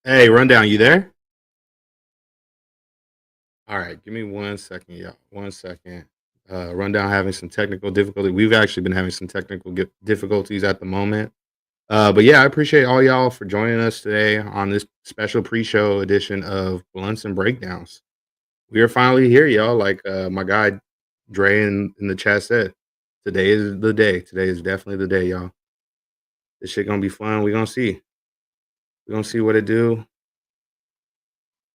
Hey, Rundown, you there? All right, give me 1 second, y'all. 1 second. Rundown having some technical difficulty. We've actually been having some technical difficulties at the moment. But yeah, I appreciate all y'all for joining us today on this special pre-show edition of Blunts and Breakdowns. We are finally here, y'all. Like my guy Dre in the chat said, today is the day. Today is definitely the day, y'all. This shit gonna be fun. We're gonna see. We're gonna see what it do.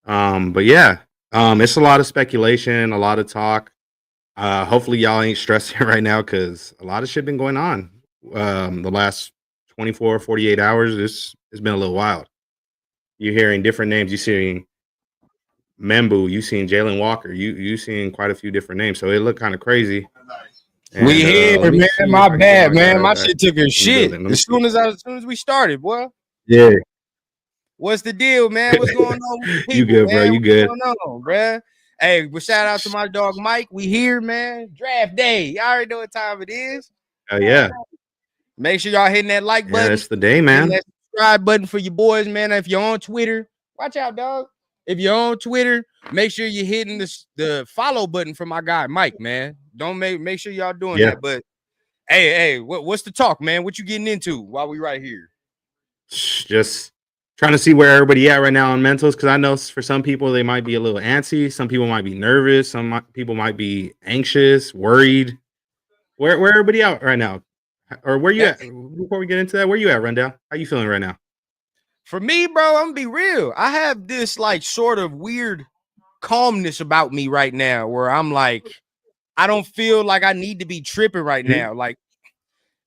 But yeah, it's a lot of speculation, a lot of talk. Hopefully y'all ain't stressing right now because a lot of shit been going on. The last 24, 48 hours, it's been a little wild. You're hearing different names. You seeing Membu, you seeing Jalen Walker, you seeing quite a few different names. So it looked kind of crazy. And, we here, man. My bad, man. My shit took a shit as soon as we started, boy. Yeah. What's the deal, man? What's going on with the people, you good, man? Bro? You good? What's going on, bro? Hey, well, shout out to my dog Mike. We here, man. Draft day. Y'all already know what time it is. Oh yeah. Make sure y'all hitting that like button. Yeah, it's the day, man. Hitting that subscribe button for your boys, man. If you're on Twitter, watch out, dog. If you're on Twitter, make sure you're hitting the follow button for my guy Mike, man. Don't make sure y'all doing that. But hey, what's the talk, man? What you getting into while we right here? Just trying to see where everybody at right now on mentals, because I know for some people they might be a little antsy, some people might be nervous, people might be anxious, worried. Where everybody out right now? Or where you at? Before we get into that, where you at, Rundown? How you feeling right now? For me, bro, I'm gonna be real. I have this like sort of weird calmness about me right now where I'm like, I don't feel like I need to be tripping right now. Like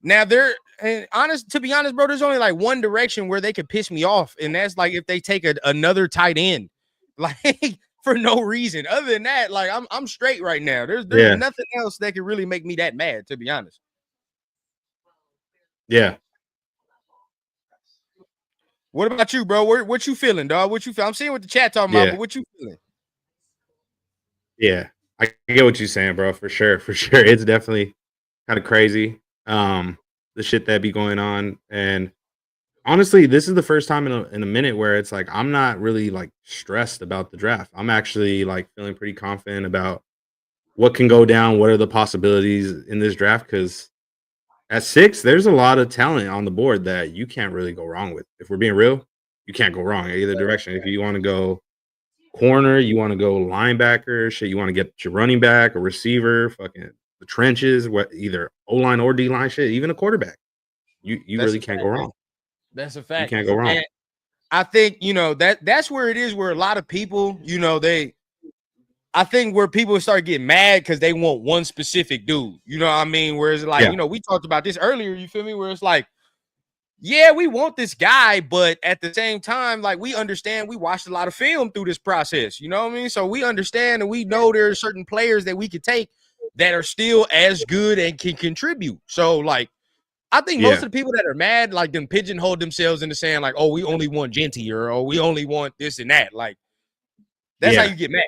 now to be honest, bro, there's only like one direction where they could piss me off, and that's like if they take another tight end, like for no reason. Other than that, like I'm straight right now. There's nothing else that could really make me that mad, to be honest. Yeah. What about you, bro? What you feeling, dog? What you feel? I'm seeing what the chat talking about, but what you feeling? Yeah, I get what you're saying, bro. For sure. It's definitely kind of crazy. The shit that be going on. And honestly, this is the first time in a minute where it's like I'm not really like stressed about the draft. I'm actually like feeling pretty confident about what can go down, what are the possibilities in this draft, because at 6, there's a lot of talent on the board that you can't really go wrong with. If we're being real, you can't go wrong either direction. If you want to go corner, you want to go linebacker, shit, you want to get your running back, a receiver, fucking the trenches, either O-line or D-line, shit, even a quarterback. You really can't go wrong. That's a fact. You can't go wrong. And I think, that's where it is, where a lot of people, I think where people start getting mad because they want one specific dude. You know what I mean? Whereas like, we talked about this earlier, you feel me? Where it's like, yeah, we want this guy, but at the same time, like we understand, we watched a lot of film through this process. You know what I mean? So we understand and we know there are certain players that we could take that are still as good and can contribute. So like, I think most of the people that are mad, like them pigeonhole themselves into saying like, oh, we only want Genty or we only want this and that. Like, that's how you get mad.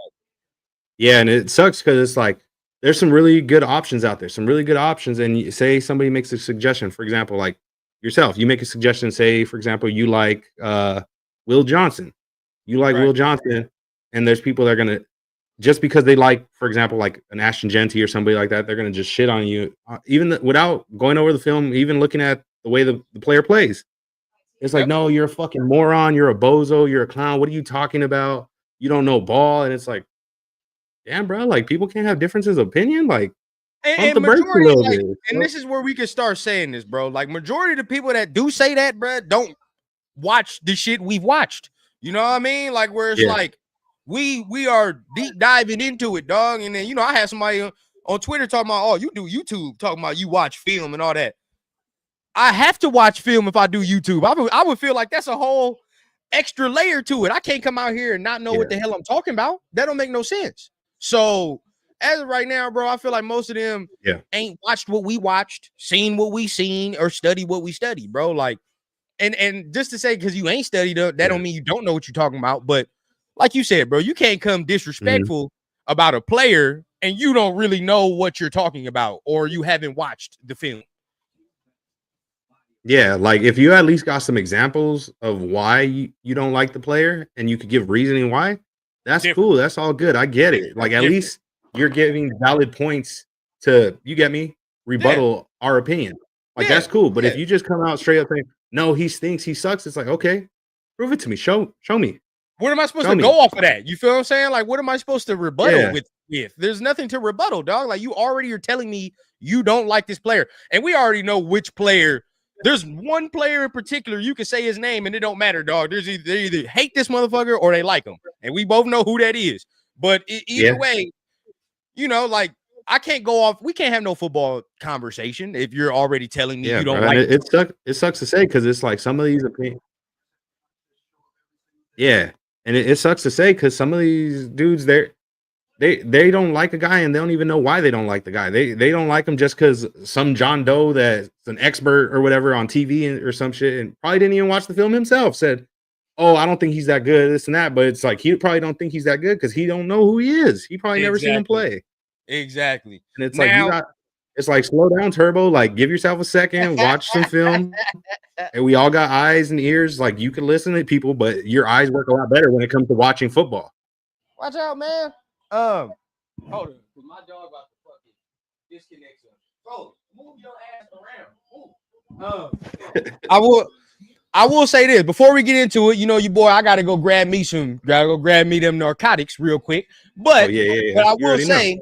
Yeah, and it sucks because it's like there's some really good options out there, some really good options. And you say somebody makes a suggestion, for example, like yourself. You make a suggestion, say, for example, you like Will Johnson. You like Right. Will Johnson, and there's people that are gonna just because they like, for example, like an Ashton Genty or somebody like that, they're gonna just shit on you, without going over the film, even looking at the way the player plays. It's like, Yep. no, you're a fucking moron, you're a bozo, you're a clown. What are you talking about? You don't know ball, and it's like, damn, bro, like people can't have differences of opinion. Like, pump the brakes a Majority, little like, bit. and this is where we can start saying this, bro. Like, majority of the people that do say that, bro, don't watch the shit we've watched. You know what I mean? Like, where it's Yeah. like we are deep diving into it, dog. And then I had somebody on Twitter talking about, oh, you do YouTube, talking about you watch film and all that. I have to watch film if I do YouTube. I would feel like that's a whole extra layer to it. I can't come out here and not know what the hell I'm talking about. That don't make no sense. So as of right now, bro, I feel like most of them ain't watched what we watched, seen what we seen, or studied what we studied, bro. Like, and just to say, because you ain't studied that don't mean you don't know what you're talking about. But like you said, bro, you can't come disrespectful about a player and you don't really know what you're talking about, or you haven't watched the film. Yeah, like if you at least got some examples of why you don't like the player and you could give reasoning why, that's cool. That's all good. I get it. Like at least you're giving valid points to, you get me, rebuttal our opinion. Like that's cool. But if you just come out straight up saying, no, he stinks, he sucks, it's like, okay, prove it to me. Show me. What am I supposed to go off of that? You feel what I'm saying? Like, what am I supposed to rebuttal with? There's nothing to rebuttal, dog. Like, you already are telling me you don't like this player. And we already know which player. There's one player in particular, you can say his name and it don't matter, dog. They either hate this motherfucker or they like him. And we both know who that is. But either way, like, I can't go off. We can't have no football conversation if you're already telling me you don't like it. It sucks to say because it's like some of these opinions. Yeah. And it sucks to say because some of these dudes, they don't like a guy and they don't even know why they don't like the guy. They don't like him just because some John Doe that's an expert or whatever on TV or some shit and probably didn't even watch the film himself said, oh, I don't think he's that good, this and that. But it's like he probably don't think he's that good because he don't know who he is. He probably never seen him play. Exactly. And it's like it's like slow down, Turbo. Like give yourself a second, watch some film. And we all got eyes and ears. Like you can listen to people, but your eyes work a lot better when it comes to watching football. Watch out, man. Hold on, because my dog about to fucking disconnect him. Bro, move your ass around. I will say this before we get into it. You boy, I gotta go grab me them narcotics real quick. But, but I will say,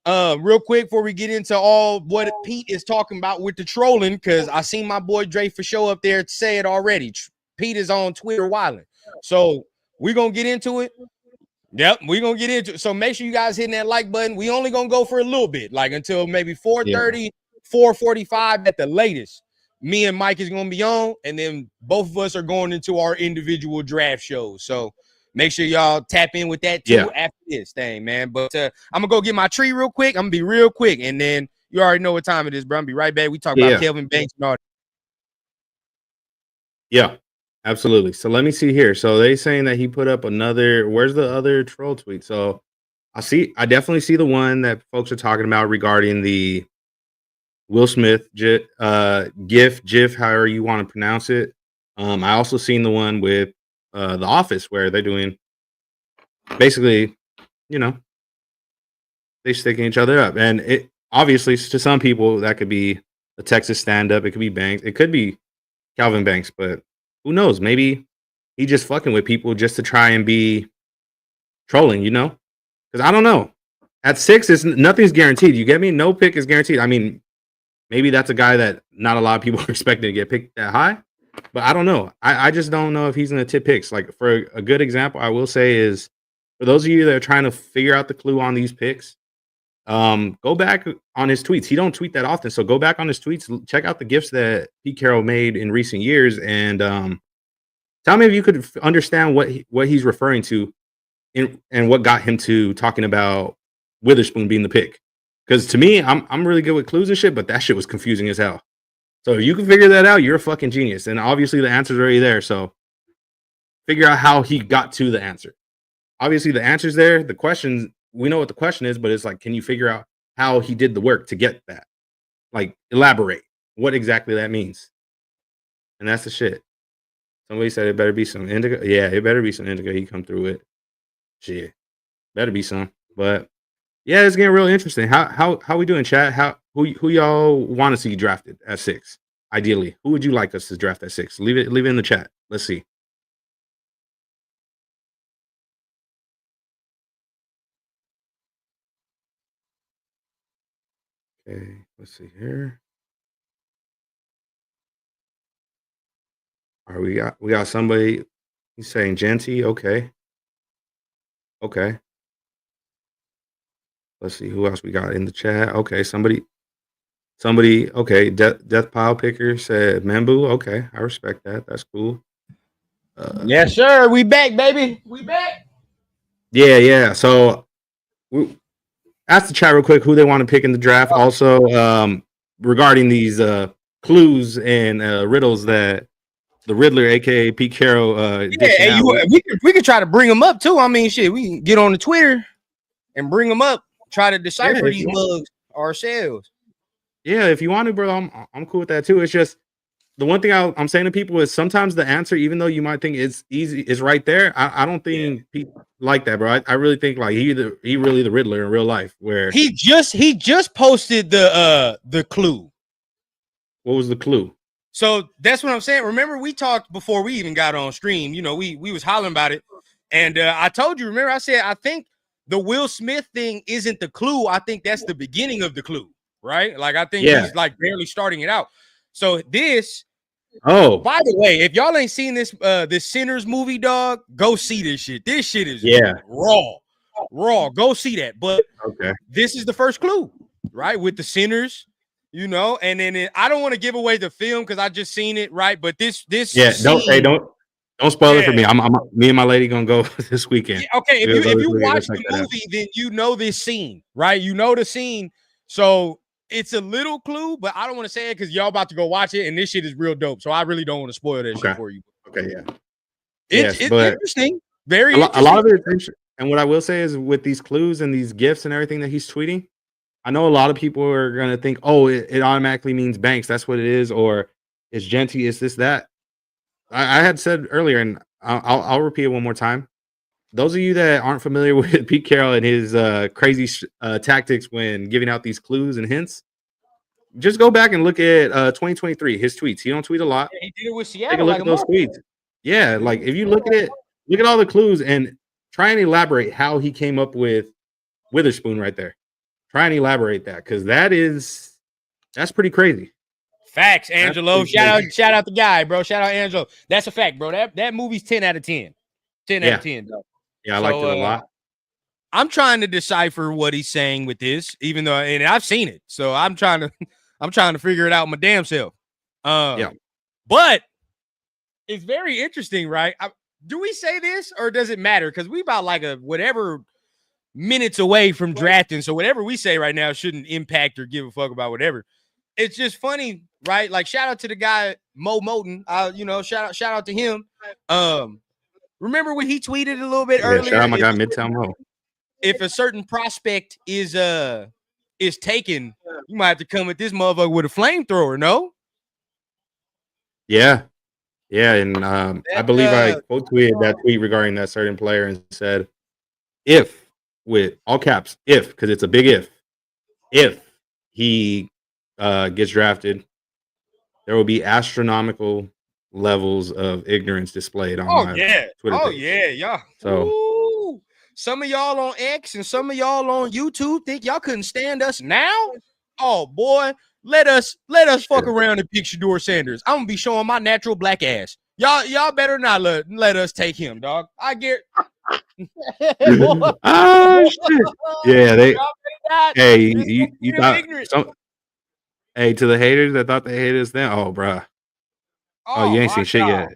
real quick before we get into all what Pete is talking about with the trolling, because I seen my boy Dre for show up there to say it already. Pete is on Twitter wilding, so we're gonna get into it. Yep, we're gonna get into it. So make sure you guys hitting that like button. We only gonna go for a little bit, like until maybe 4:30, 4:45 at the latest. Me and Mike is gonna be on, and then both of us are going into our individual draft shows. So make sure y'all tap in with that too after this thing, man. But I'm gonna go get my tree real quick. I'm gonna be real quick, and then you already know what time it is, bro. I'm gonna be right back. We talk about Kelvin Banks and all that. Yeah. Absolutely. So let me see here. So they saying that he put up another. Where's the other troll tweet? So I definitely see the one that folks are talking about regarding the Will Smith GIF, however you want to pronounce it. I also seen the one with The Office where they're doing basically, they sticking each other up, and it obviously to some people that could be a Texas stand-up. It could be Banks. It could be Calvin Banks, but who knows? Maybe he just fucking with people just to try and be trolling, Because I don't know. At 6, nothing's guaranteed. You get me? No pick is guaranteed. I mean, maybe that's a guy that not a lot of people are expecting to get picked that high, but I don't know. I just don't know if he's going to tip picks. Like for a good example, I will say is for those of you that are trying to figure out the clue on these picks, go back on his tweets. He don't tweet that often, so go back on his tweets, check out the gifts that Pete Carroll made in recent years, and tell me if you could understand what he's referring to, and what got him to talking about Witherspoon being the pick. Because to me, I'm really good with clues and shit, but that shit was confusing as hell. So if you can figure that out, you're a fucking genius, and obviously the answer's already there. So figure out how he got to the answer. Obviously the answer's there. The questions. We know what the question is, but it's like, can you figure out how he did the work to get that? Like, elaborate what exactly that means. and that's the shit. Somebody said it better be some indica. Yeah, it better be some indica. He come through it. Shit, better be some. But yeah, it's getting real interesting. How we doing, chat? Who y'all want to see drafted at 6? Ideally, who would you like us to draft at 6? Leave it in the chat. Let's see. Okay, let's see here. All right, we got somebody. He's saying Genty. Okay. Let's see who else we got in the chat. Okay, somebody. Okay, Death Pile Picker said Membu. Okay, I respect that. That's cool. Yes, sir. We back, baby. We back. Yeah. So we ask the chat real quick who they want to pick in the draft. Also, regarding these clues and riddles that the Riddler, aka Pete Carroll, we could try to bring them up too. I mean, shit, we can get on the Twitter and bring them up, try to decipher these bugs ourselves. Yeah, if you want to, bro, I'm cool with that too. It's just the one thing I'm saying to people is sometimes the answer, even though you might think it's easy, is right there. I don't think people like that, bro. I really think like he really the Riddler in real life. Where he just posted the clue. What was the clue? So that's what I'm saying. Remember, we talked before we even got on stream. You know, we was hollering about it, and I told you. Remember, I said I think the Will Smith thing isn't the clue. I think that's the beginning of the clue, right? Like I think he's like barely starting it out. So this. Oh, by the way, if y'all ain't seen this Sinners movie, dog, go see this shit. This shit is raw. Go see that. But this is the first clue, right? With the Sinners. You know, and then I don't want to give away the film because I just seen it, right? But this scene, don't spoil it for me. Me and my lady gonna go this weekend. Yeah, okay, if you watch the movie, then you know this scene, right? You know the scene, so it's a little clue, but I don't want to say it because y'all about to go watch it, and this shit is real dope. So I really don't want to spoil that shit for you. Okay, yeah, it's interesting, very interesting. A lot of it is interesting. And what I will say is with these clues and these gifts and everything that he's tweeting. I know a lot of people are going to think, oh, it automatically means Banks. That's what it is. Or it's Genty. It's this, that. I had said earlier, and I'll repeat it one more time. Those of you that aren't familiar with Pete Carroll and his crazy tactics when giving out these clues and hints, just go back and look at 2023, his tweets. He don't tweet a lot. Yeah, he did it with Seattle. Take a look at those tweets. Yeah, like if you look at all the clues and try and elaborate how he came up with Witherspoon right there. Try and elaborate that because that's pretty crazy. Facts, Angelo. Shout out the guy, bro. Shout out Angelo. That's a fact, bro. That movie's 10 out of 10. 10 out of 10, bro. Yeah, I liked it a lot. I'm trying to decipher what he's saying with this, even though and I've seen it. So I'm trying to figure it out my damn self. But it's very interesting, right? Do we say this or does it matter? Because we about like a whatever minutes away from drafting, so whatever we say right now shouldn't impact or give a fuck about whatever. It's just funny, right? Like shout out to the guy Mo Moten. Shout out to him. Remember when he tweeted a little bit earlier? Shout out my guy Midtown Mo. If a certain prospect is taken, you might have to come with this motherfucker with a flamethrower. No. Yeah, and I believe I quote tweeted that tweet regarding that certain player and said, if. With all caps, if, because it's a big if he gets drafted, there will be astronomical levels of ignorance displayed on my Twitter page. Yeah. So some of y'all on X and some of y'all on YouTube think y'all couldn't stand us now. Oh boy, let us fuck around and pick Shedeur Sanders. I'm gonna be showing my natural black ass. Y'all better not let us take him, dog. I get. Oh shit! Yeah, Hey, you thought hey, to the haters that thought they hated us then. Oh, bro. Oh, you ain't seen shit yet.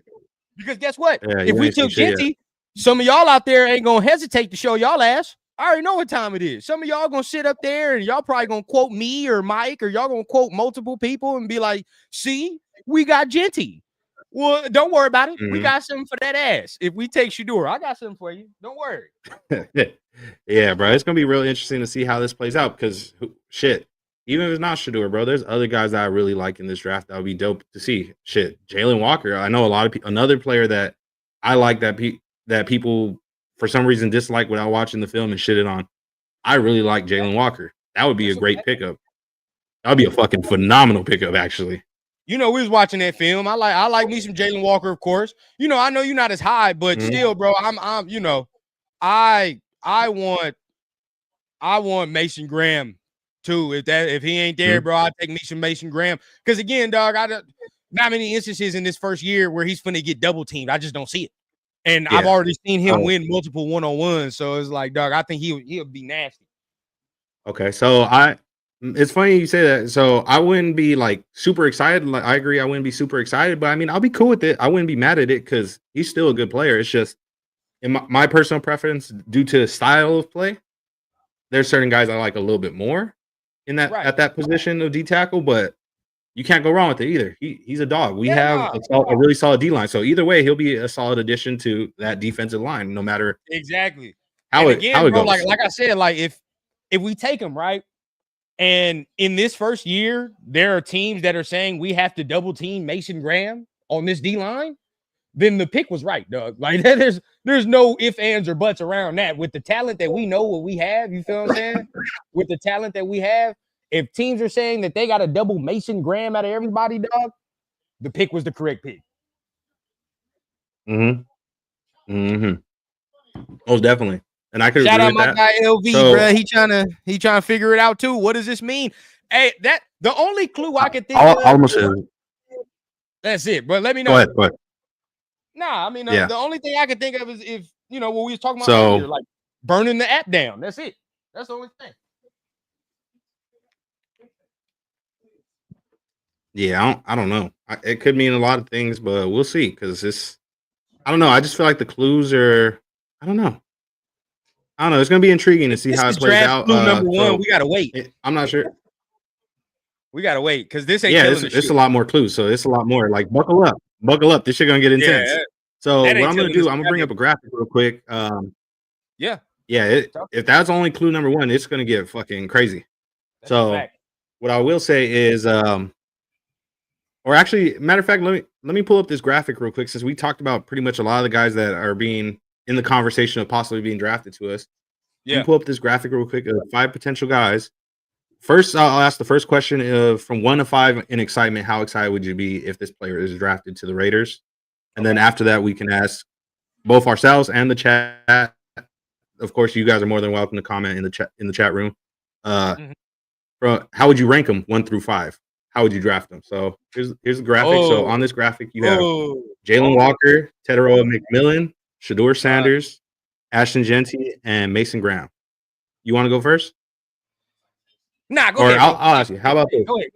Because guess what? If we took Genty, some of y'all out there ain't gonna hesitate to show y'all ass. I already know what time it is. Some of y'all gonna sit up there and y'all probably gonna quote me or Mike, or y'all gonna quote multiple people and be like, "See, we got Genty." Well, don't worry about it. Mm-hmm. We got something for that ass. If we take Shedeur, I got something for you. Don't worry. Yeah, bro. It's gonna be real interesting to see how this plays out because shit. Even if it's not Shedeur, bro, there's other guys that I really like in this draft that would be dope to see. Shit, Jalen Walker. I know a lot of people. Another player that I like that people for some reason dislike without watching the film and shitted on. I really like Jalen Walker. That would be a great pickup. That would be a fucking phenomenal pickup, actually. You know, we was watching that film. I like me some Jalen Walker, of course. You know, I know you're not as high, but still, bro, I'm you know, I want Mason Graham too. If he ain't there, bro, I'll take me some Mason Graham. Because again, dog, not many instances in this first year where he's finna get double teamed. I just don't see it. And I've already seen him win multiple one-on-ones. So it's like, dog, I think he'll be nasty. Okay, so it's funny you say that. So I wouldn't be like super excited. Like I agree, I wouldn't be super excited, but I mean, I'll be cool with it. I wouldn't be mad at it because he's still a good player. It's just in my personal preference, due to the style of play, there's certain guys I like a little bit more in that at that position of D tackle, but you can't go wrong with it either. He's a dog. We have a really solid D line, so either way, he'll be a solid addition to that defensive line, no matter exactly how it bro, goes. Like I said, like if we take him right. And in this first year, there are teams that are saying we have to double team Mason Graham on this D line. Then the pick was right, Doug. Like there's no ifs, ands, or buts around that. With the talent that we know what we have, you feel what I'm saying? With the talent that we have, if teams are saying that they got to double Mason Graham out of everybody, dog, the pick was the correct pick. Most definitely. And I could shout agree out with my that. guy LV, So, bro. He trying to figure it out too. What does this mean? Hey, that the only clue I could think of. That's it, but let me know. Go ahead. Nah, I mean the only thing I can think of is if you know what we was talking about earlier, like burning the app down. That's it. That's the only thing. Yeah, I don't know. It could mean a lot of things, but we'll see because I don't know. I just feel like the clues are. I don't know. It's going to be intriguing to see how it plays out. Clue number one, we gotta wait. I'm not sure. We gotta wait because this ain't. Yeah, it's a lot more clues, so it's a lot more. Like buckle up. This shit gonna get intense. Yeah, so what I'm gonna do, I'm gonna bring up a graphic real quick. Yeah. If that's only clue number one, it's gonna get fucking crazy. So what I will say is, or actually, matter of fact, let me pull up this graphic real quick since we talked about pretty much a lot of the guys that are being in the conversation of possibly being drafted to us. Yeah. Let me pull up this graphic real quick of 5 potential guys. First, I'll ask the first question of from 1 to 5 in excitement. How excited would you be if this player is drafted to the Raiders? And then after that, we can ask both ourselves and the chat. Of course, you guys are more than welcome to comment in the chat room. How would you rank them 1 through 5? How would you draft them? So here's the graphic. So on this graphic, you have Jalen Walker, Tetairoa McMillan, Shedeur Sanders, Ashton Jeanty, and Mason Graham. You want to go first? Nah, go ahead. I'll ask you. How about this? Go ahead.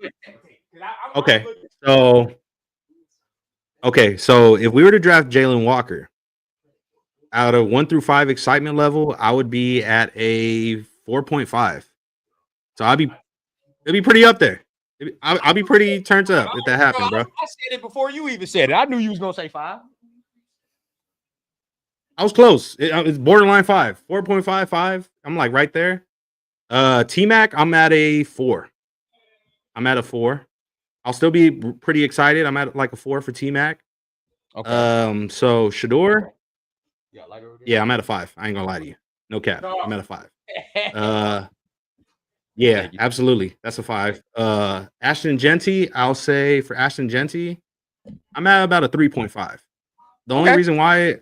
Okay. So if we were to draft Jalen Walker, out of 1 through 5 excitement level, I would be at a 4.5. So it'd be pretty up there. I'll be pretty turned up if that happened, bro. I said it before you even said it. I knew you was gonna say 5. I was close. It's borderline 5, 4.5, 5. I'm like right there. T-Mac, I'm at a 4. I'll still be pretty excited. I'm at like a 4 for T-Mac. Okay. So Shedeur. Yeah, I'm at a 5. I ain't gonna lie to you. No cap. I'm at a 5. Yeah, absolutely. That's a 5. Ashton Jeanty, I'll say for Ashton Jeanty, I'm at about a 3.5. The only reason why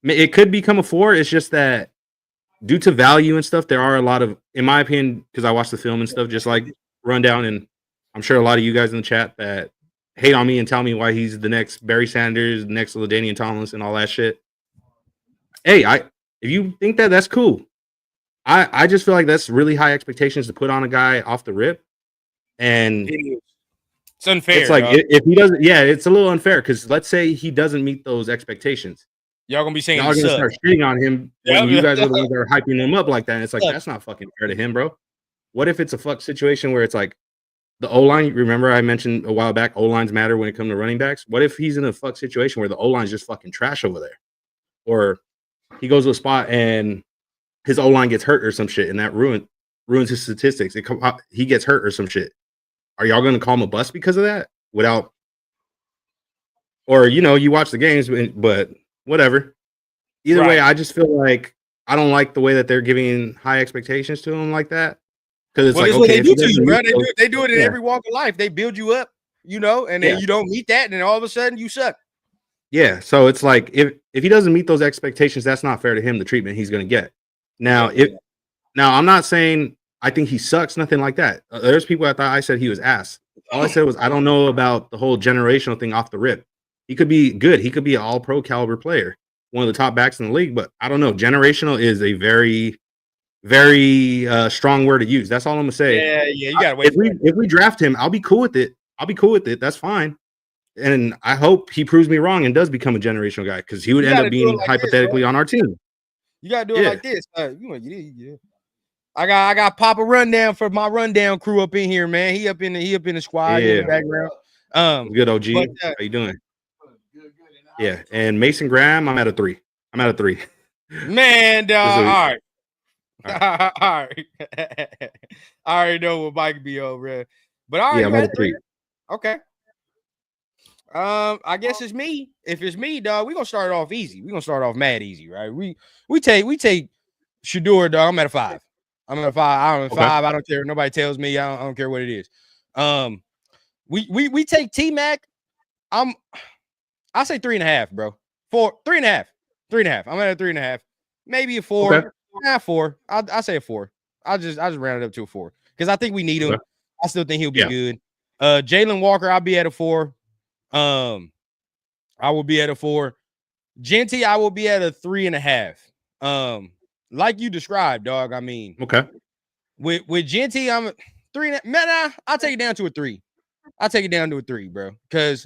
it could become a 4 is just that due to value and stuff, there are a lot of, in my opinion, because I watched the film and stuff, just like Rundown, and I'm sure a lot of you guys in the chat that hate on me and tell me why he's the next Barry Sanders, the next LaDainian Tomlinson, all that shit. Hey, if you think that's cool. I just feel like that's really high expectations to put on a guy off the rip. And it's unfair. It's like if he doesn't, it's a little unfair because let's say he doesn't meet those expectations. Y'all gonna be saying y'all gonna start shitting on him when you guys are the ones that are hyping him up like that. And it's like that's not fucking fair to him, bro. What if it's a fuck situation where it's like the O-line? Remember I mentioned a while back O-lines matter when it comes to running backs. What if he's in a fuck situation where the O-line's just fucking trash over there, or he goes to a spot and his O-line gets hurt or some shit, and that ruined ruins his statistics. He gets hurt or some shit. Are y'all going to call him a bust because of that? Without, or you watch the games, but whatever. Either way, I just feel like I don't like the way that they're giving high expectations to him like that. Because it's what they do to you, bro. They do it in every walk of life. They build you up, and then you don't meet that, and then all of a sudden you suck. Yeah, so it's like if he doesn't meet those expectations, that's not fair to him. The treatment he's going to get. Now, I'm not saying I think he sucks, nothing like that. There's people that thought I said he was ass. All I said was I don't know about the whole generational thing off the rip. He could be good. He could be an all-pro caliber player, one of the top backs in the league. But I don't know. Generational is a very, very strong word to use. That's all I'm gonna say. Yeah, you gotta wait. If we draft him, I'll be cool with it. That's fine. And I hope he proves me wrong and does become a generational guy because he would end up being like hypothetically on our team. You gotta do it like this. I got Papa Rundown for my rundown crew up in here, man. He up in the squad in the background. Good OG. How you doing? Yeah, and Mason Graham, I'm at a 3. Man, dog. All right. All right. I already know what Mike be over, but all right, I'm at a 3. Okay. I guess it's me. If it's me, dog, we're gonna start off easy. We're gonna start off mad easy, right? We take Shedeur, dog. I'm at a 5. I'm at a 5. I'm at 5. I don't care. Nobody tells me. I don't care what it is. We take T-Mac. I say 3.5, bro. 3.5. 3.5. I'm at a 3.5. Maybe a 4. Okay. Nah, 4. I say a 4. I just round it up to a 4 because I think we need him. I still think he'll be good. Jalen Walker, I'll be at a 4. I will be at a 4. Genty, I will be at a 3.5. Like you described, dog. I mean, with Genty, I'm a 3. I'll take it down to a 3. I'll take it down to a 3, bro. Because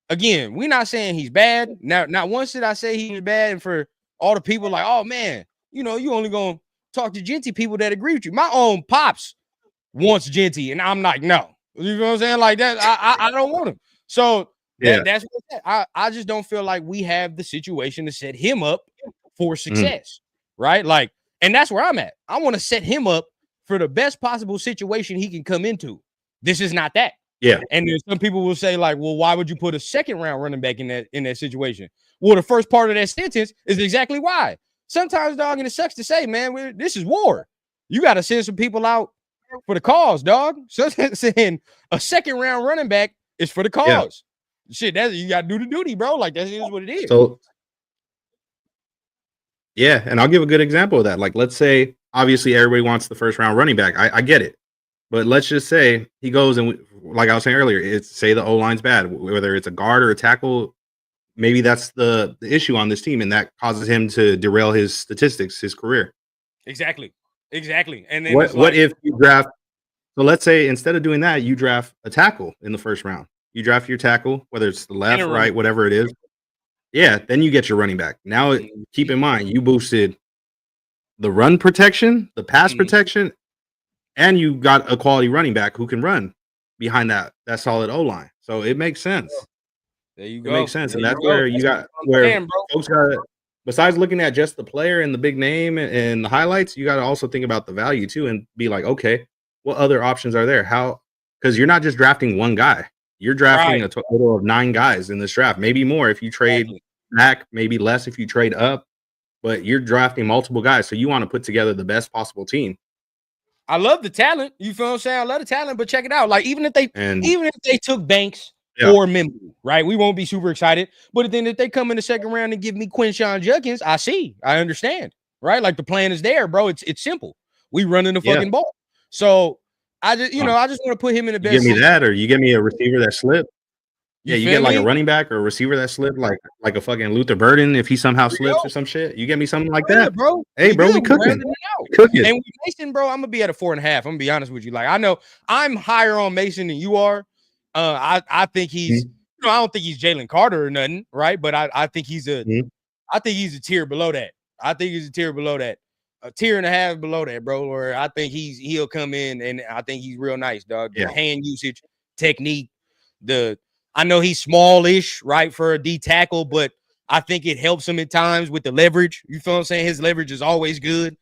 again, we're not saying he's bad. Now, not once did I say he was bad, and for all the people like, oh man, you only gonna talk to Genty people that agree with you. My own pops wants Genty, and I'm like, no. You know what I'm saying? Like that, I don't want him. So that's what I just don't feel like we have the situation to set him up for success, right? Like, and that's where I'm at. I want to set him up for the best possible situation he can come into. This is not that. Yeah. And then some people will say, like, well, why would you put a second round running back in that situation? Well, the first part of that sentence is exactly why. Sometimes, dog, and it sucks to say, man, this is war. You got to send some people out for the cause, dog. So saying a second round running back is for the cause. Shit, you got to do the duty, bro. Like, that is what it is. So, yeah, and I'll give a good example of that. Like, let's say, obviously, everybody wants the first round running back. I get it. But let's just say he goes and, like I was saying earlier, say the O-line's bad, whether it's a guard or a tackle. Maybe that's the issue on this team, and that causes him to derail his statistics, his career. Exactly. And then what if you draft? So let's say instead of doing that, you draft a tackle in the first round. You draft your tackle, whether it's the left, right, whatever it is. Yeah, then you get your running back. Now, keep in mind, you boosted the run protection, the pass protection, and you got a quality running back who can run behind that solid O-line. So it makes sense. There you go. It makes sense. And that's where you got folks got, besides looking at just the player and the big name and the highlights, you got to also think about the value too and be like, okay, what other options are there? Because you're not just drafting one guy. You're drafting a total of 9 guys in this draft, maybe more if you trade back, maybe less if you trade up, but you're drafting multiple guys. So you want to put together the best possible team. I love the talent. You feel what I'm saying? I love the talent, but check it out. Like, even if they took Banks or Mimbu, right? We won't be super excited. But then if they come in the second round and give me Quinshon Judkins, I understand, right? Like, the plan is there, bro. It's simple. We running the fucking ball. So I just, I just want to put him in the best. You give me that, or you give me a receiver that slipped. Yeah, you get like a running back or a receiver that slipped, like a fucking Luther Burden if he somehow slips or some shit. You get me something like that, bro. Hey, bro, we cooking. And with Mason, bro, I'm gonna be at a 4.5. I'm gonna be honest with you. Like, I know I'm higher on Mason than you are. I think he's, I don't think he's Jalen Carter or nothing, right? But I think he's a tier below that. I think he's a tier below that. A tier and a half below that, bro. Where I think he'll come in and I think he's real nice, dog. The hand usage, technique, I know he's smallish, right, for a D tackle, but I think it helps him at times with the leverage. You feel what I'm saying? His leverage is always good.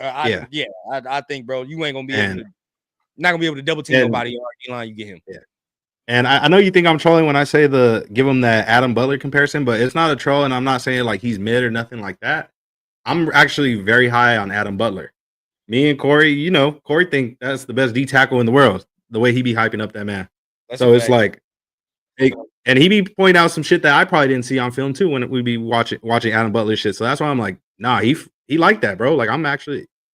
I think, bro, you ain't gonna be And able to, not gonna be able to double team and nobody on D line. You get him. yeah. And I know you think I'm trolling when I say give him that Adam Butler comparison, but it's not a troll, and I'm not saying like he's mid or nothing like that. I'm actually very high on Adam Butler. Me and Corey, Corey think that's the best D tackle in the world. The way he be hyping up that man. That's so it's like, and he be pointing out some shit that I probably didn't see on film too when we be watching Adam Butler shit. So that's why I'm like, nah, he liked that, bro. Like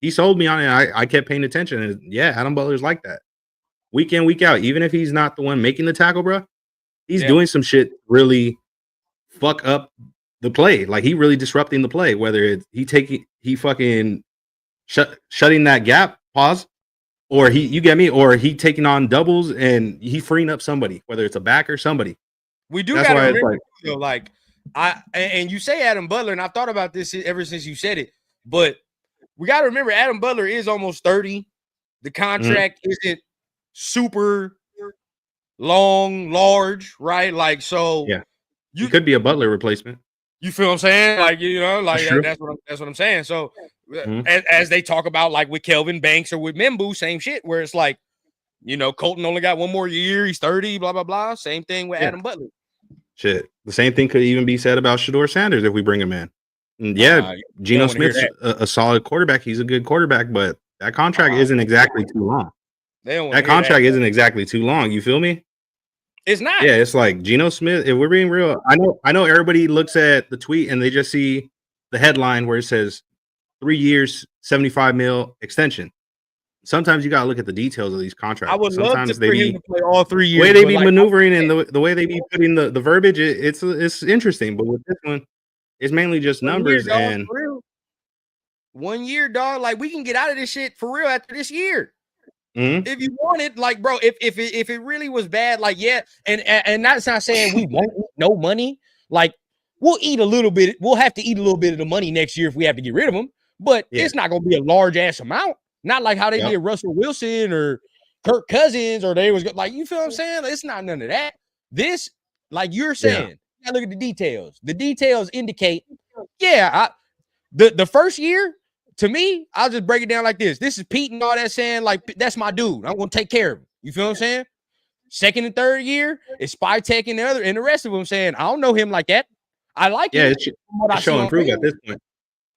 he sold me on it. I kept paying attention, and yeah, Adam Butler's like that. Week in, week out, even if he's not the one making the tackle, bro, he's doing some shit really fuck up the play. Like he really disrupting the play. Whether it's he fucking shutting that gap, pause, or you get me, or he taking on doubles and he freeing up somebody, whether it's a back or somebody. We do gotta remember, like and you say Adam Butler, and I've thought about this ever since you said it, but we gotta remember Adam Butler is almost 30. The contract isn't super long, large, right? Like, so yeah, you could be a Butler replacement. You feel what I'm saying? Like, that's what I'm saying. So as they talk about, like with Kelvin Banks or with Membu, same shit, where it's like, Colton only got one more year, he's 30, blah blah blah. Same thing with Adam Butler. Shit, the same thing could even be said about Shedeur Sanders if we bring him in. And Geno Smith's a solid quarterback. He's a good quarterback, but that contract isn't exactly too long. That contract isn't exactly too long. You feel me? It's not. Yeah, it's like Geno Smith. If we're being real, I know everybody looks at the tweet and they just see the headline where it says 3 years, 75 mil extension. Sometimes you gotta look at the details of these contracts. I would Sometimes love for him to play all 3 years. The way they be maneuvering and the way they be putting the verbiage, it's interesting. But with this one, it's mainly just numbers. 1 year, dog. Like, we can get out of this shit for real after this year. Mm-hmm. If you want it, like, bro, if it really was bad, like, yeah, and that's not saying we won't eat no money. Like, we'll eat a little bit. We'll have to eat a little bit of the money next year if we have to get rid of them. But it's not going to be a large ass amount. Not like how they did Russell Wilson or Kirk Cousins, or they was like, you feel what I'm saying? It's not none of that. This, like you're saying, you gotta look at the details. The details indicate, the first year. To me, I'll just break it down like this. This is Pete and all that saying, like, that's my dude. I'm going to take care of him. You feel what I'm saying? Second and third year, it's Spy Tech and the rest of them saying, I don't know him like that. I like him. It's showing proof at this point.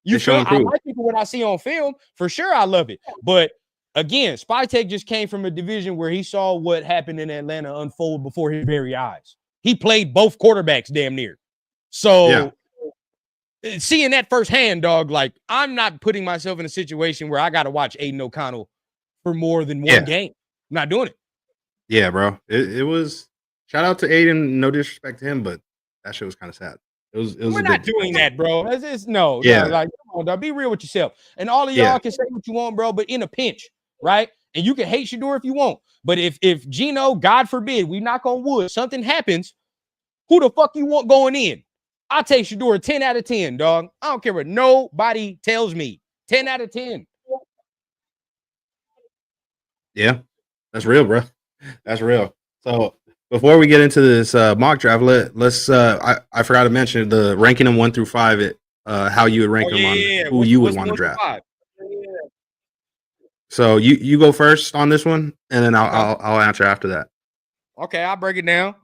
You feel? I like it for what I see on film. For sure, I love it. But again, Spy Tech just came from a division where he saw what happened in Atlanta unfold before his very eyes. He played both quarterbacks damn near. So seeing that firsthand, dog, like, I'm not putting myself in a situation where I got to watch Aiden O'Connell for more than one game. I'm not doing it. Yeah, bro. It was, shout out to Aiden. No disrespect to him, but that shit was kind of sad. We're not doing that, bro. It's no. Like, come on, dog. Be real with yourself. And all of y'all can say what you want, bro, but in a pinch, right? And you can hate Shedeur if you want. But if Geno, God forbid, we knock on wood, something happens, who the fuck you want going in? I'll take Shedeur 10 out of 10, dog. I don't care what nobody tells me. 10 out of 10. Yeah, that's real, bro. That's real. So before we get into this mock draft, let's I forgot to mention the ranking them 1 through 5. How you would rank them on who you would want to draft. So you go first on this one, and then I'll answer after that. Okay, I'll break it down.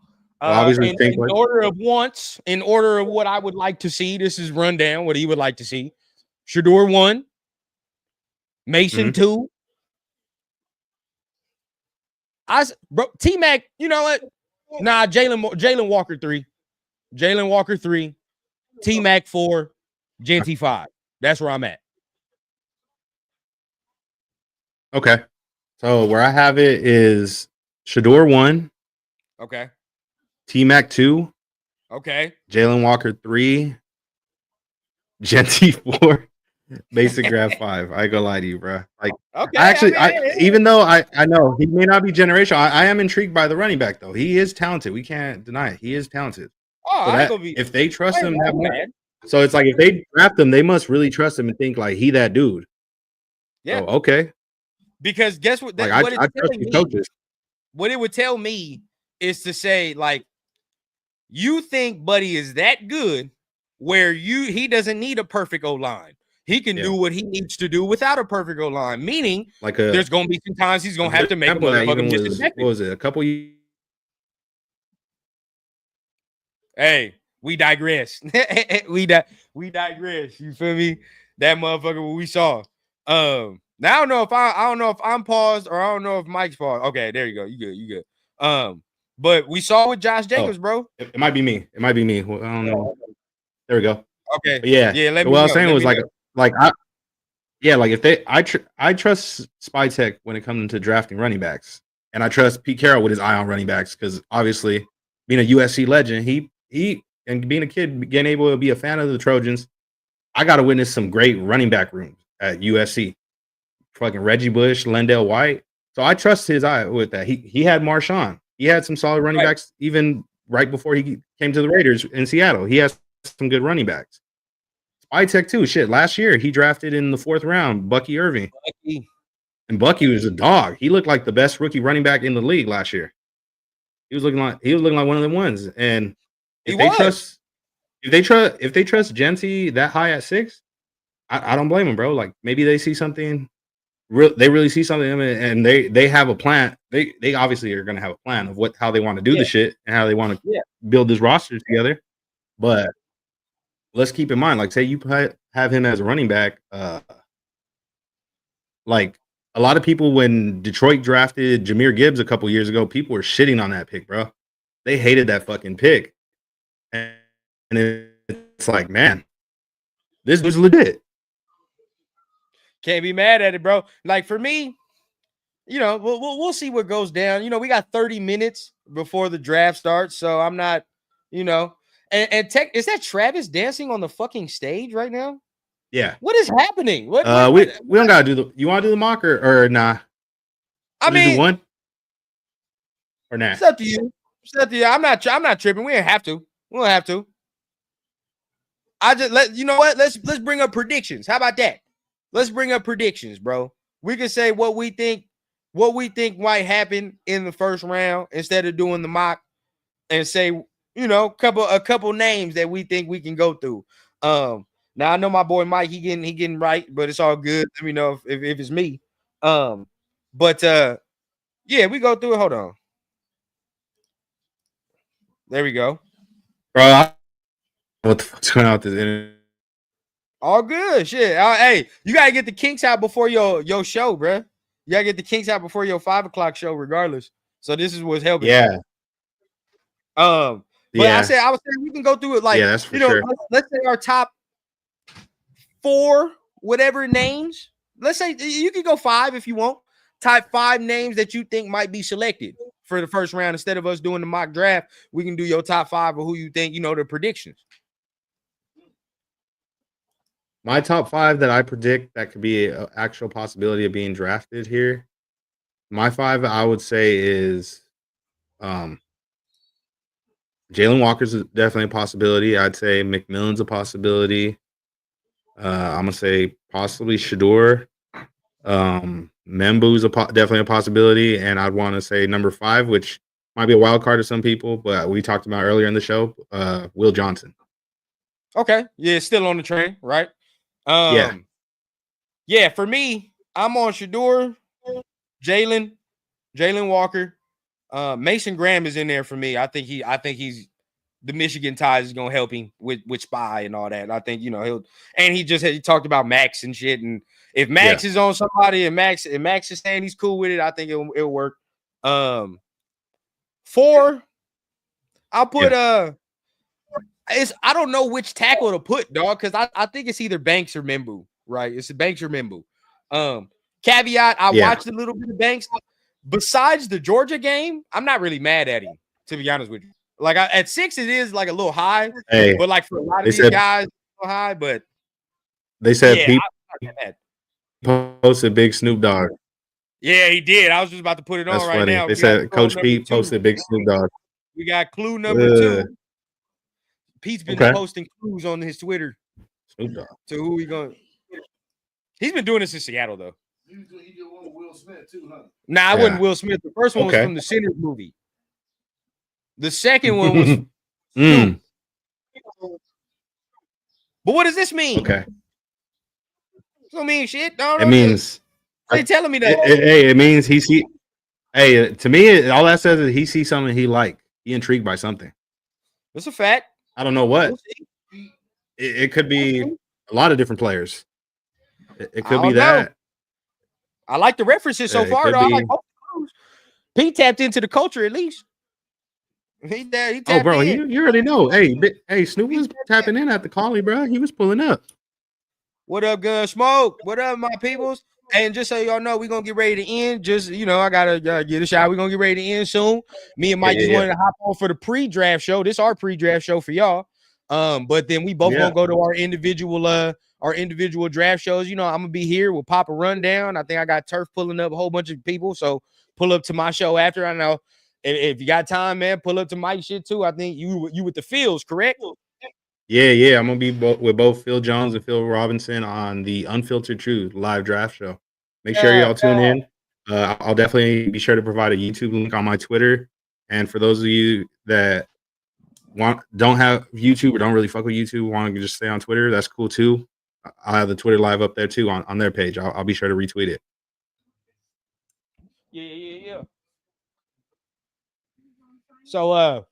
In order of wants, in order of what I would like to see, this is rundown what he would like to see. Shedeur 1, Mason 2. T-Mac, you know what? Nah, Jalen Walker 3. Jalen Walker 3. T-Mac 4. Genty 5. That's where I'm at. Okay. So where I have it is Shedeur 1. Okay. T-Mac 2. Okay. Jalen Walker 3. Genty 4. Basic Grab 5. I ain't gonna lie to you, bro. Like, even though I know he may not be generational, I am intrigued by the running back though. He is talented. We can't deny it. He is talented. If they trust him that much, so it's like if they draft him, they must really trust him and think like he that dude. Yeah. So, okay. Because guess what? I trust these coaches. What it would tell me is to say, like, you think Buddy is that good where he doesn't need a perfect O-line. he can do what he needs to do without a perfect O-line. Meaning, like there's going to be some times he's going to have to make a motherfucker miss his what was it? A couple years. Hey, we digress. we digress. You feel me? That motherfucker what we saw. Now I don't know if I'm paused or I don't know if Mike's paused. Okay, there you go. You good. But we saw with Josh Jacobs, bro. It might be me. Well, I don't know. There we go. Okay. But yeah. Yeah. What I was saying was like if I trust Spytech when it comes to drafting running backs, and I trust Pete Carroll with his eye on running backs because obviously being a USC legend, he and being a kid, being able to be a fan of the Trojans, I got to witness some great running back rooms at USC. Fucking Reggie Bush, Lendell White. So I trust his eye with that. He had Marshawn. He had some solid running backs even right before he came to the Raiders in Seattle. He has some good running backs. Spytech too. Shit, last year he drafted in the 4th round Bucky Irving. And Bucky was a dog. He looked like the best rookie running back in the league last year. He was looking like one of the ones. And if they trust Genty that high at 6, I don't blame them, bro. Like maybe they see something. They really see something in it, and they have a plan. They obviously are going to have a plan of how they want to do the shit and how they want to build this roster together. But let's keep in mind, like say you have him as a running back, like a lot of people when Detroit drafted Jahmyr Gibbs a couple years ago, people were shitting on that pick, bro. They hated that fucking pick, and it's like, man, this was legit. Can't be mad at it, bro. Like for me, we'll see what goes down. We got 30 minutes before the draft starts, so I'm not, and tech is that Travis dancing on the fucking stage right now? Yeah. What is happening? We don't gotta do the. You want to do the mock or nah? I mean, do one or nah? It's up to you. I'm not tripping. We don't have to. I just let's bring up predictions. How about that? Let's bring up predictions, bro. We can say what we think might happen in the first round instead of doing the mock, and say, a couple names that we think we can go through. Now I know my boy Mike, he getting right, but it's all good. Let me know if it's me. But yeah, we go through it. Hold on. There we go. Bro, what the fuck's going on with this internet? All good, shit. Hey, you gotta get the kinks out before your show, bro. You gotta get the kinks out before your 5 o'clock show, regardless. So this is what's helping. Yeah. But I was saying we can go through it like, that's for sure. Let's say our top 4 whatever names. Let's say you can go 5 if you want. Type 5 names that you think might be selected for the first round. Instead of us doing the mock draft, we can do your top 5 of who you think, the predictions. My top 5 that I predict that could be an actual possibility of being drafted here. My 5 I would say is Jalen Walker's definitely a possibility. I'd say McMillan's a possibility. I'm gonna say possibly Shedeur. Membu's definitely a possibility, and I'd want to say number 5, which might be a wild card to some people, but we talked about earlier in the show, Will Johnson. Okay, yeah, still on the train, right? Yeah. For me, I'm on Shedeur, Jalen Walker, Mason Graham is in there for me. I think he's the Michigan ties is gonna help him with Spy and all that. And I think he talked about Max and shit. And if Max is on somebody and Max is saying he's cool with it, I think it'll work. 4, I'll put I don't know which tackle to put, dog, because I think it's either Banks or Membu, right? It's Banks or Membu. Caveat, I watched a little bit of Banks. Besides the Georgia game, I'm not really mad at him, to be honest with you. Like at 6, it is like a little high, but like for a lot of these guys, it's a little high. But they said Pete posted Big Snoop Dogg. Yeah, he did. I was just about to put it on right now. They said Coach Pete posted Big Snoop Dogg. We got clue number 2. Pete's been posting clues on his Twitter. Snoop Dogg. To who he going? He's been doing this in Seattle though. He did one with Will Smith too, huh? Nah, it wasn't Will Smith. The first one was from the Sinners movie. The second one was But what does this mean? Okay. Don't mean shit. Don't It means they telling me that? it means he see. Hey, to me, all that says is he sees something he like. He intrigued by something. It's a fact. I don't know what. We'll see. It could be a lot of different players. It could I be don't know. that. I like the references so It far, could though. I be- like both of those. Pete tapped into the culture at least. He tapped Oh, bro, in. you already know. Hey, Snoop was tapping in at the Collie, bro. He was pulling up. What up, Gun Smoke? What up, my peoples? And just so y'all know, we're gonna get ready to end. Just I gotta get a shot. We're gonna get ready to end soon. Me and Mike just wanted to hop on for the pre-draft show. This is our pre-draft show for y'all. But then we both gonna go to our individual draft shows. I'm gonna be here. We'll pop a rundown. I think I got Turf pulling up a whole bunch of people. So pull up to my show after. I know if you got time, man, pull up to Mike's shit too. I think you with the Fields, correct? Yeah. I'm gonna be with both Phil Jones and Phil Robinson on the Unfiltered Truth live draft show. Make sure y'all tune in. I'll definitely be sure to provide a YouTube link on my Twitter. And for those of you that don't have YouTube or don't really fuck with YouTube, want to just stay on Twitter, that's cool too. I'll have the Twitter live up there too on their page. I'll be sure to retweet it. Yeah. So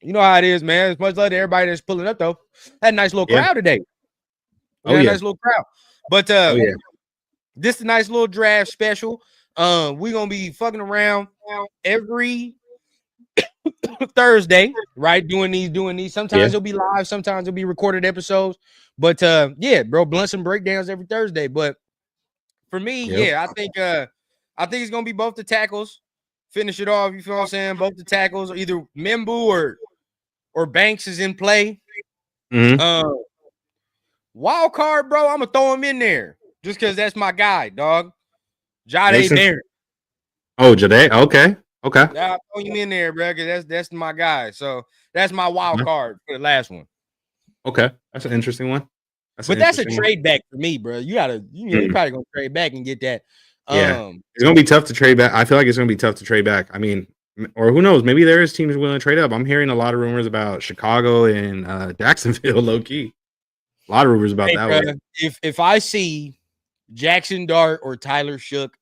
you know how it is, man. It's much love to everybody that's pulling up though. Had a nice little crowd today. Nice little crowd. But this is a nice little draft special. We're gonna be fucking around every Thursday, right? Doing these. Sometimes it'll be live, sometimes it'll be recorded episodes. But bro, blunts and breakdowns every Thursday. But for me, I think it's gonna be both the tackles. Finish it off, you feel what I'm saying? Both the tackles, either Membu or Banks is in play. Mm-hmm. Wild card, bro. I'm gonna throw him in there just because that's my guy, dog. Jade there. Oh, Jade. Okay. I'll throw him in there, bro, because that's my guy. So that's my wild card for the last one. Okay, that's an interesting one. That's a trade back for me, bro. You probably gonna trade back and get that. Yeah, it's gonna be tough to trade back. I feel like it's gonna be tough to trade back. I mean, or who knows? Maybe there is teams willing to trade up. I'm hearing a lot of rumors about Chicago and Jacksonville, low key. A lot of rumors about that one. If I see Jackson Dart or Tyler Shook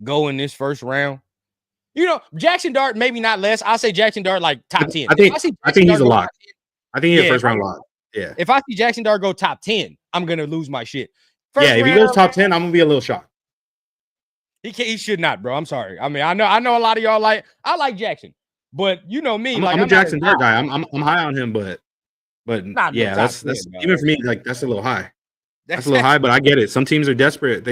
go in this first round, Jackson Dart maybe not less. I'll say Jackson Dart like top 10. I think he's a lock. I think he's a first round lock. Yeah. If I see Jackson Dart go top 10, I'm gonna lose my shit. If he goes top 10, I'm gonna be a little shocked. He should not, bro. I'm sorry. I mean, I know a lot of y'all I like Jackson, but you know me. I'm a Jackson Dart guy. I'm high on him, but that's even for me, like that's a little high. That's a little high, but I get it. Some teams are desperate.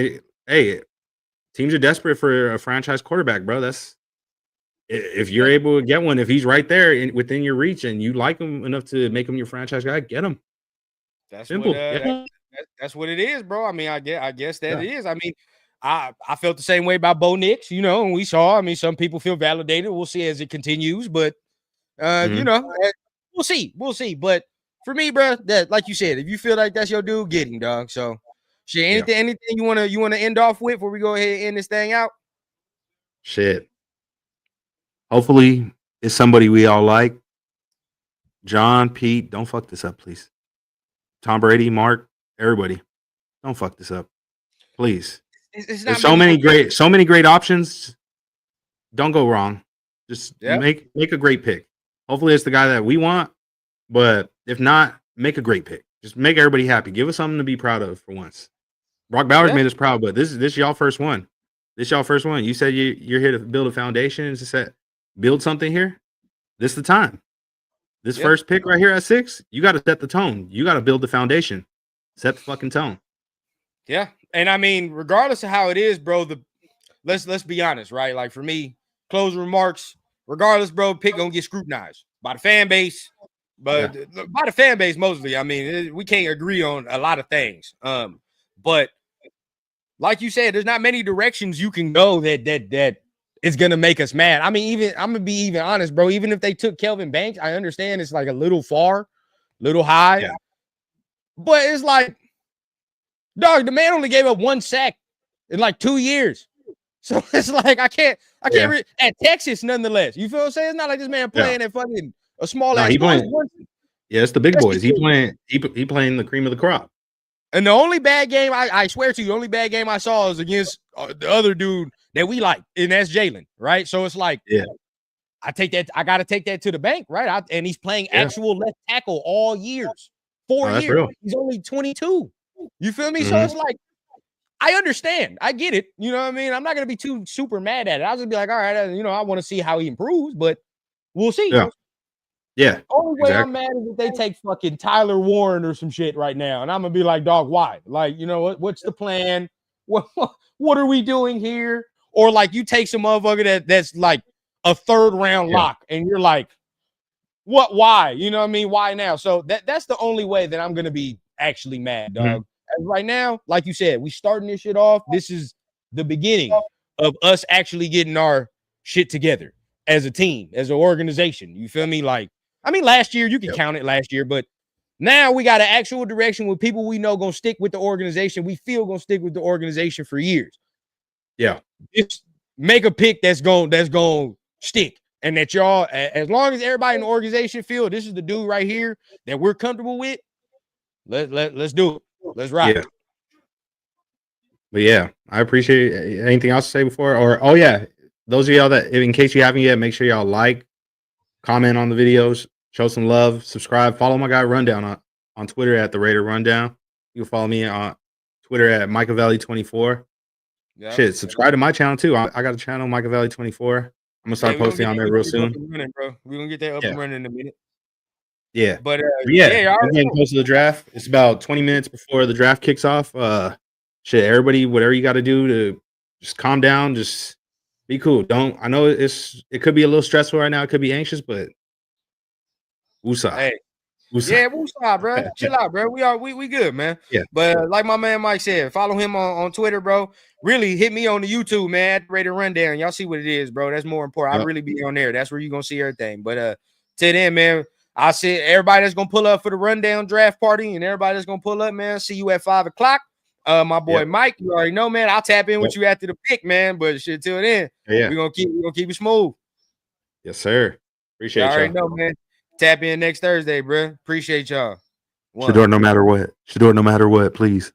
Teams are desperate for a franchise quarterback, bro. That's if you're able to get one, if he's right there within your reach and you like him enough to make him your franchise guy, get him. That's simple. That's what it is, bro. I mean, I guess that it is. I mean, I felt the same way about Bo Nix, and we saw. I mean, some people feel validated. We'll see as it continues, but we'll see. But for me, bro, that like you said, if you feel like that's your dude, get him, dog. So, shit. Anything you wanna end off with before we go ahead and end this thing out? Shit. Hopefully, it's somebody we all like. John, Pete, don't fuck this up, please. Tom Brady, Mark, everybody, don't fuck this up, please. There's so many great options. Don't go wrong. Just make a great pick. Hopefully, it's the guy that we want. But if not, make a great pick. Just make everybody happy. Give us something to be proud of for once. Brock Bowers made us proud, but this is y'all first one. You said you're here to build a foundation, to build something here. This is the time. This first pick right here at 6, you got to set the tone. You got to build the foundation. Set the fucking tone. Yeah. And I mean, regardless of how it is, bro, let's be honest, right? Like for me, closing remarks, regardless, bro, pick gonna get scrutinized by the fan base, but by the fan base mostly. I mean, we can't agree on a lot of things. But like you said, there's not many directions you can go that is gonna make us mad. I mean, I'm gonna be even honest, bro. Even if they took Kelvin Banks, I understand it's like a little far, little high, but it's like, dog, the man only gave up 1 sack in like 2 years. So it's like I can't at Texas nonetheless. You feel what I'm saying? It's not like this man playing at fucking a small ass. It's the big boys. He playing the cream of the crop. And the only bad game, I swear to you, the only bad game I saw is against the other dude that we like, and that's Jalen, right? So it's like, Yeah. I got to take that to the bank, right? And he's playing actual left tackle all years, 4 that's years. real. He's only 22. You feel me? So Mhm. it's like, I understand. I get it. You know what I mean? I'm not going to be too super mad at it. I'll just be like, all right, you know, I want to see how he improves, but we'll see. Yeah. Yeah. Only way I'm Exactly. mad is if they take fucking Tyler Warren or some shit right now, and I'm gonna be like, dog, why? Like, you know what's the plan? What are we doing here? Or like you take some motherfucker that's like a third round lock, and you're like, what? Why? You know what I mean? Why now? So that's the only way that I'm gonna be actually mad, dog. As right now, like you said, we starting this shit off. This is the beginning of us actually getting our shit together as a team, as an organization. You feel me? Like, I mean, last year you can count it last year, but now we got an actual direction with people we know gonna stick with the organization. We feel gonna stick with the organization for years. Yeah. Just make a pick that's gonna stick, and that y'all, as long as everybody in the organization feel this is the dude right here that we're comfortable with, let's do it. Let's ride. Yeah. But yeah, I appreciate it. Anything else to say before? Or those of y'all that, in case you haven't yet, make sure y'all like, comment on the videos, show some love, subscribe, follow my guy Rundown on Twitter at the Raider Rundown. You can follow me on Twitter at Machiavelli24. Yeah. Shit, subscribe to my channel too. I got a channel, Machiavelli24. I'm gonna start posting on there real soon. Bro. We're gonna get that up and running in a minute. Yeah. But I'm getting close to the draft. It's about 20 minutes before the draft kicks off. Shit, everybody, whatever you got to do to just calm down, just be cool. I know it could be a little stressful right now. It could be anxious, but woosah. Hey. Woosah. Yeah, woosah, bro. Chill out, bro. We good, man. Yeah. But like my man Mike said, follow him on Twitter, bro. Really hit me on the YouTube, man, at Raider Rundown. Y'all see what it is, bro. That's more important. I really be on there. That's where you're gonna see everything. But till then, man, I said everybody that's gonna pull up for the Rundown draft party and everybody that's gonna pull up, man, see you at 5 o'clock. My boy Mike, you already know, man. I'll tap in with you after the pick, man. But shit, till then, we're gonna keep it smooth. Yes, sir. Appreciate y'all. You already know, man. Tap in next Thursday, bro. Appreciate y'all. Shador, no matter what. Shador, no matter what, please.